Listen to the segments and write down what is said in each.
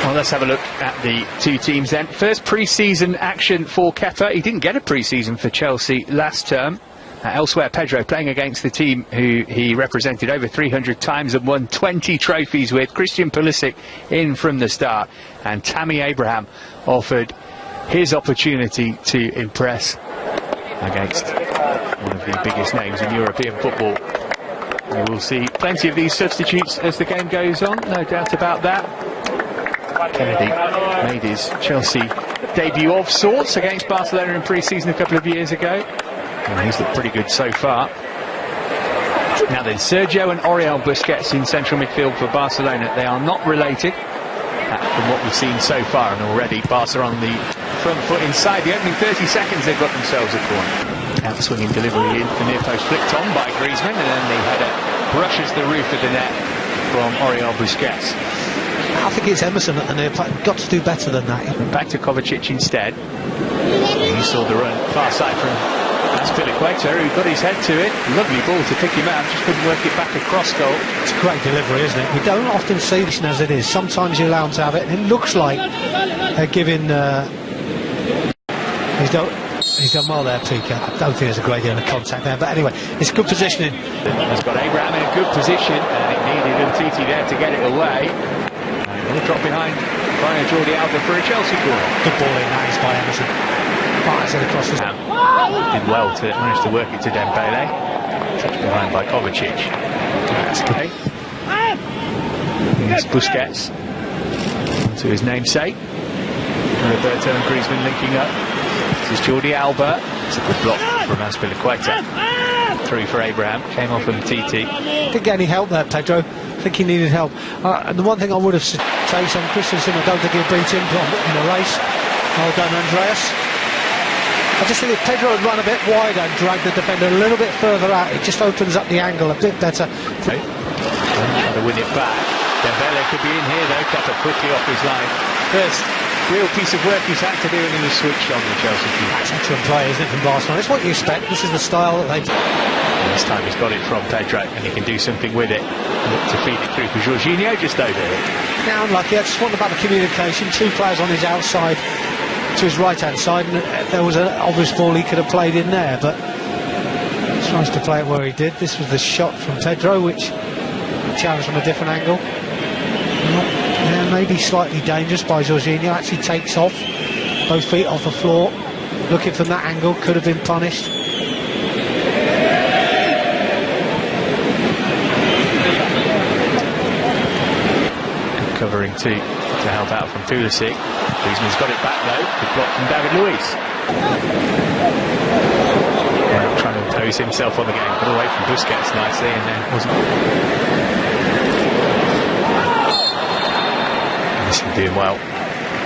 Well, let's have a look at the two teams then. First pre-season action for Kepa. He didn't get a pre-season for Chelsea last term. Elsewhere, Pedro playing against the team who he represented over 300 times and won 20 trophies with. Christian Pulisic in from the start, and Tammy Abraham offered his opportunity to impress against one of the biggest names in European football. We will see plenty of these substitutes as the game goes on, no doubt about that. Kennedy made his Chelsea debut of sorts against Barcelona in pre-season a couple of years ago. And he's looked pretty good so far. Now then, Sergio and Oriol Busquets in central midfield for Barcelona. They are not related from what we've seen so far, and already Barca on the front foot inside the opening 30 seconds. They've got themselves a corner. Out-swinging delivery in, the near post flicked on by Griezmann, and then the header brushes the roof of the net from Oriol Busquets. I think it's Emerson at the near post. Got to do better than that. Back to Kovacic instead. And he saw the run far side from Azpilicueta, who got his head to it. Lovely ball to pick him out, just couldn't work it back across goal. It's a great delivery, isn't it? We don't often see this as it is. Sometimes you allow him to have it, and it looks like they're giving. He's done well there, Piqué. I don't think there's a great deal of contact there, but anyway, it's good positioning. Has got Abraham in a good position, and it needed Umtiti there to get it away. And he'll drop behind via Jordi Alba for a Chelsea corner. Good ball in, that is by Emerson. Fires it across the did well to manage to work it to Dembele. Touched behind by Kovacic. That's okay. It's Busquets to his namesake. Roberto and Griezmann linking up. This is Jordi Alba. It's a good block from Azpilicueta. Through for Abraham. Came off from Titi. Didn't get any help there, Pedro. I think he needed help. And the one thing I would have said on Christensen, I don't think he'll beat him in a race. Well done, Andreas. I just think if Pedro had run a bit wider and dragged the defender a little bit further out, it just opens up the angle a bit better. Trying to win it back. Dembele could be in here though, Kepa quickly off his line. First real piece of work he's had to do, and he was switched on the Chelsea team. That's excellent play, isn't it, from Barcelona? It's what you expect. This is the style that they do. And this time he's got it from Pedro, and he can do something with it. Look to feed it through for Jorginho just over here. Now unlucky, I just want about the communication. Two players on his outside to his right-hand side, and there was an obvious ball he could have played in there, but he tries to play it where he did. This was the shot from Pedro, which challenged from a different angle. Yeah, maybe slightly dangerous by Jorginho. Actually takes off, both feet off the floor, looking from that angle, could have been punished. Good covering too to help out from Pulisic. Griezmann's got it back though. Good block from David Luiz. Well, trying to impose himself on the game, got away from Busquets nicely, and then wasn't. Doing well.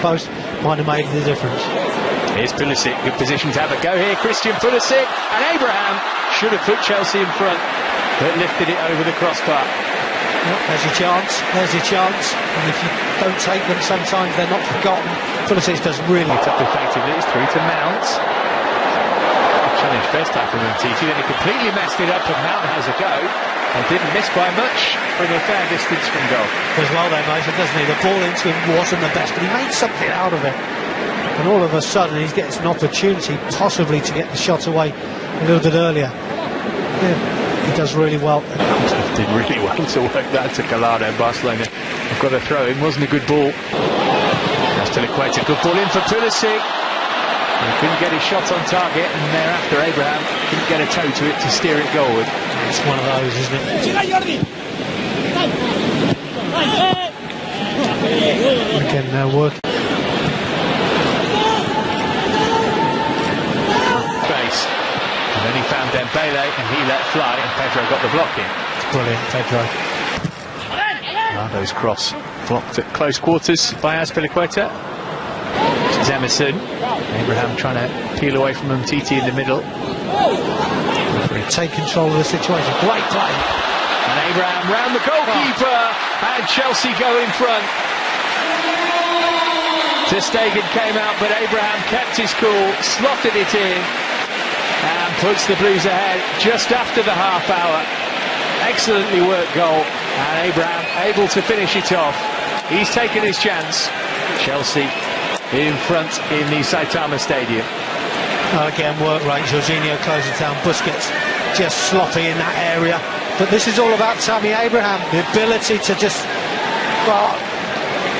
Post might have made the difference. Here's Pulisic, good position to have a go here. Christian Pulisic, and Abraham should have put Chelsea in front, but lifted it over the crossbar. Well, there's your chance, there's your chance, and if you don't take them sometimes they're not forgotten. Pulisic does really up effectively, it's through to Mount. Good challenge first time from Umtiti, then he completely messed it up, and Mount has a go. And didn't miss by much from a fair distance from goal. Does well there, Mason, doesn't he? The ball into him wasn't the best, but he made something out of it. And all of a sudden he gets an opportunity possibly to get the shot away a little bit earlier. Yeah, he does really well. He did really well to work that to Gallardo. Barcelona have got a throw in, wasn't a good ball. Azpilicueta, good ball in for Pulisic. He couldn't get his shot on target, and thereafter Abraham couldn't get a toe to it to steer it goalward. It's one of those, isn't it? We can work. Base. And then he found Dembele, and he let fly, and Pedro got the block in. It's brilliant, Pedro. Ronaldo's cross blocked at close quarters by Azpilicueta. This is Emerson. Abraham trying to peel away from Umtiti in the middle. Take control of the situation. Great play. And Abraham round the goalkeeper, and Chelsea go in front. Ter Stegen came out, but Abraham kept his cool, slotted it in. Abraham puts the Blues ahead just after the half hour. Excellently worked goal, and Abraham able to finish it off. He's taken his chance. Chelsea in front in the Saitama Stadium. Again, work rate. Jorginho closes down. Busquets just sloppy in that area. But this is all about Tammy Abraham, the ability to just, well,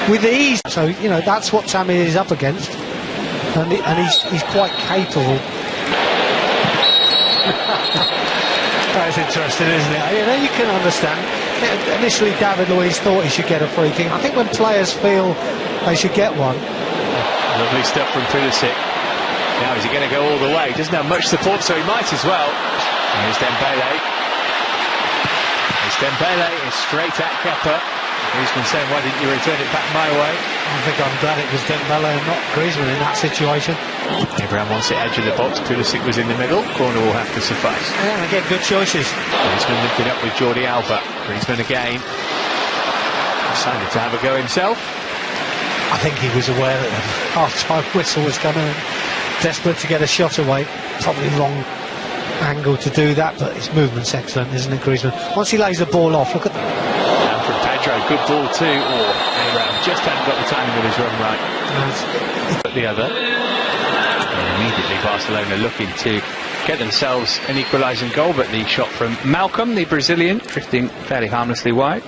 with ease. So, you know, that's what Tammy is up against. And he's quite capable. That's interesting, isn't it? You know, you can understand. Initially, David Luiz thought he should get a free kick. I think when players feel they should get one. Lovely stuff from Pulisic. Now, is he going to go all the way? Doesn't have much support, so he might as well. And here's Dembele. It's Dembele is straight at Kepa. He's been saying, why didn't you return it back my way? I think I'm glad it was Dembele and not Griezmann in that situation. Abraham wants it edge of the box. Pulisic was in the middle. Corner will have to suffice. Yeah, again, good choices. Griezmann lifted up with Jordi Alba. Griezmann again. Decided to have a go himself. I think he was aware that the half-time whistle was coming and desperate to get a shot away. Probably wrong angle to do that, but his movement's excellent, isn't it, Griezmann? Once he lays the ball off, look at that. And from Pedro, good ball too. Abraham just hadn't got the timing of his run right. But the other. And immediately Barcelona looking to get themselves an equalising goal, but the shot from Malcolm, the Brazilian, drifting fairly harmlessly wide.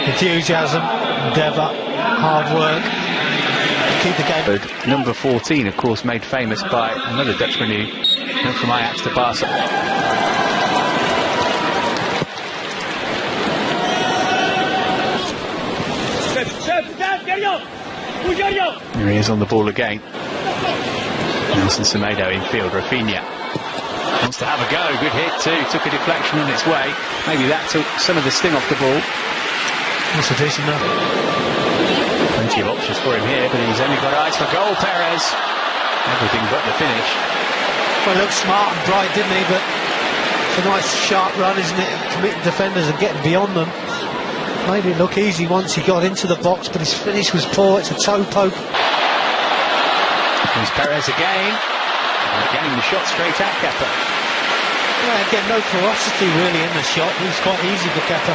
Enthusiasm, endeavour, hard work, keep the game. But number 14, of course, made famous by another Dutchman who went from Ajax to Barca. Here he is on the ball again. Nelson Semedo in field. Rafinha wants to have a go. Good hit too. Took a deflection on its way. Maybe that took some of the sting off the ball. That's a decent enough. Plenty of options for him here, but he's only got eyes for goal. Perez. Everything but the finish. Well, he looked smart and bright, didn't he? But it's a nice sharp run, isn't it? Committing defenders and getting beyond them. Made it look easy once he got into the box, but his finish was poor. It's a toe poke. Here's Perez again. And again, the shot straight at Kepa. Yeah, again, no ferocity really in the shot. It was quite easy for Kepa.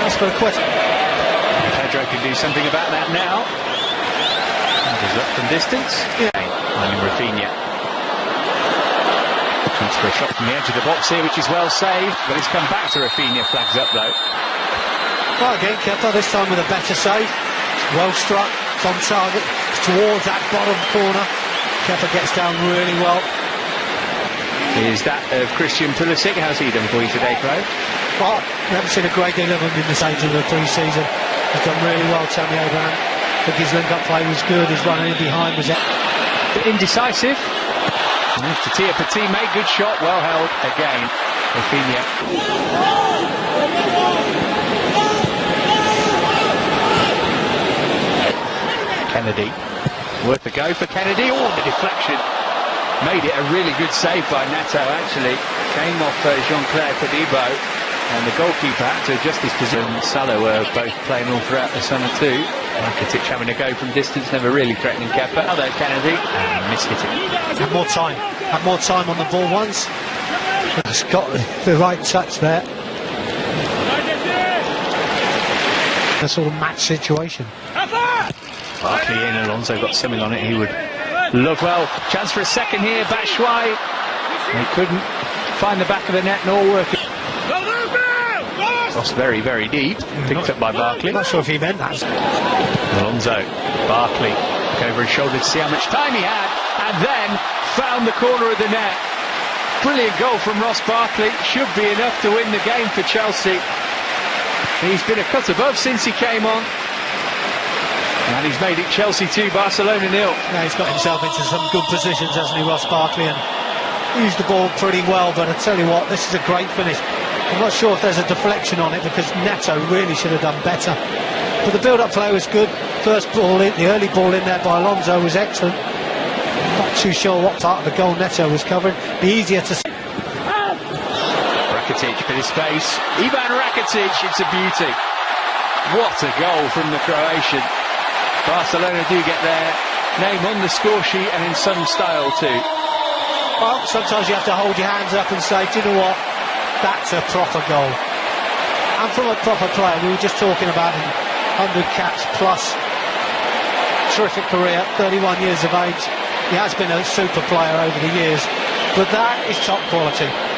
That's for a question. Pedro can do something about that now. Goes up from distance. Yeah. Finding Rafinha. Comes for a shot from the edge of the box here, which is well saved, but it's come back to Rafinha. Flags up though. Well, again, Kepa this time with a better save. It's well struck. It's on target. It's towards that bottom corner. Kepa gets down really well. Is that of Christian Pulisic? How's he done for you today, Craig? Well, we haven't seen a great deal of him in the stage of the pre-season. He's done really well, Tammy Abraham. I think his link-up play was good. His running in behind was indecisive. Moved to Tia Petit, made good shot, well held again. Rafinha. Kennedy. Worth a go for Kennedy. Oh, the deflection. Made it a really good save by Neto, actually. Came off Jean-Claire Todibo. And the goalkeeper had to adjust his position. Salah were both playing all throughout the summer too. Rakitic having a go from distance, never really threatening Kepa. Although Kennedy missed it. Had more time. Had more time on the ball once. It's got the right touch there. A sort of match situation. Barkley in, Alonso got something on it he would love. Well, chance for a second here, Batshuayi. He couldn't find the back of the net nor work it. Cross very, very deep, picked up by Barkley. Not sure if he meant that. Alonso, Barkley, look over his shoulder to see how much time he had, and then found the corner of the net. Brilliant goal from Ross Barkley, should be enough to win the game for Chelsea. He's been a cut above since he came on. And he's made it Chelsea 2, Barcelona 0. Yeah, he's got himself into some good positions, hasn't he, Ross Barkley, and used the ball pretty well, but I tell you what, this is a great finish. I'm not sure if there's a deflection on it because Neto really should have done better. But the build-up play was good. First ball in, the early ball in there by Alonso was excellent. Not too sure what part of the goal Neto was covering. Be easier to see. Rakitic for his space. Ivan Rakitic, it's a beauty. What a goal from the Croatian. Barcelona do get their name on the score sheet and in some style too. Well, sometimes you have to hold your hands up and say, do you know what? That's a proper goal. And from a proper player, we were just talking about him, 100 caps plus, terrific career, 31 years of age. He has been a super player over the years, but that is top quality.